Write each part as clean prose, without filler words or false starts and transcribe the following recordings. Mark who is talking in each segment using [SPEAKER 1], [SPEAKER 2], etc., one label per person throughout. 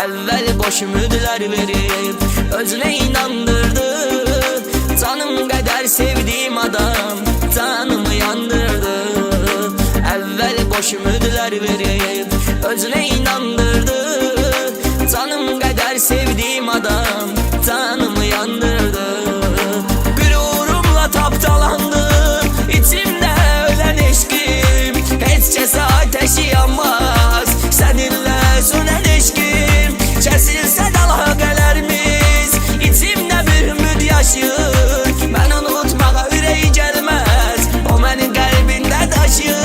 [SPEAKER 1] Evvel boş ümidler verip özüne inandırdı. Canım kadar sevdiğim adam canımı yandırdı. Evvel boş ümidler verip özüne inandırdı. Canım kadar sevdiğim adam canımı yandırdı. Gururumla taptalandı içimde ölen eşkim. Hiç kese ateşi yanmaz seninle sönen eşkim. Kesilse dalgalarımız içimde bir ümit yaşıyor. Ben unutmağa yüreği gelmez, o benim kalbimde taşıyor.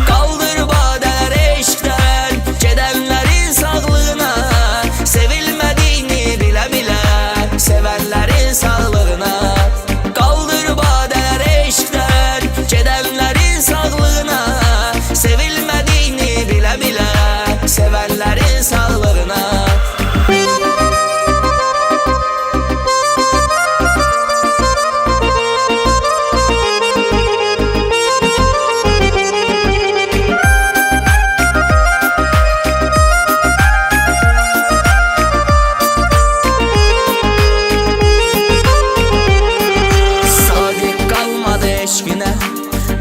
[SPEAKER 1] Kaldır badeler eşkten gidenlerin sağlığına, sevilmediğini bile bile sevenlerin sağlığına. Kaldır badeler eşkten gidenlerin sağlığına, sevilmediğini bile bile sevenlerin sağlığına.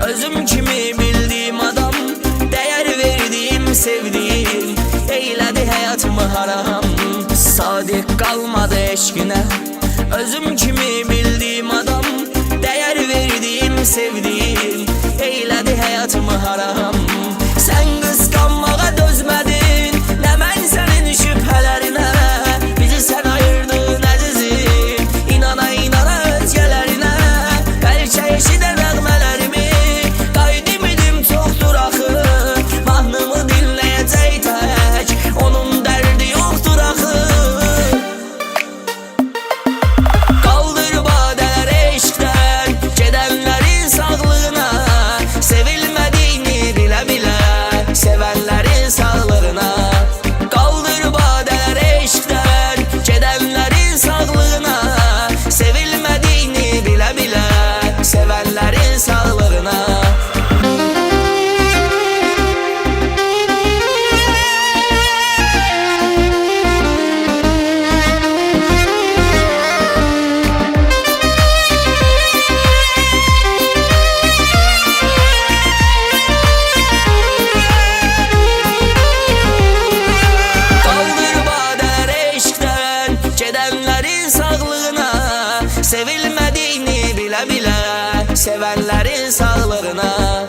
[SPEAKER 1] Özüm kimi bildiğim adam, değer verdiğim sevdiğim eyledi hayatımı haram. Sadık kalmadı eşkine. Özüm kimi bildiğim adam, değer verdiğim sevdiğim eyledi hayatımı haram. Sen kıskanmağa dözmedin, ne ben senin şüphelerine. Bizi sen ayırdın azizim, inana inana özgelerine. Belki eşiden nağmelerimi kaydimidim çoktur axı. Mahnımı dinleyecek tek onun derdi yoktur axı. Kaldır badeler eşkten gidenlerin sağlığına, sevilmediğini bile bile sevenlerin sağlığına. Kaldır badeler eşkten gidenlerin sağlığına, sevilmediğini bile bile sevenlerin sağlığına. Gidenlerin sağlığına, sevilmediğini bile bile sevenlerin sağlığına.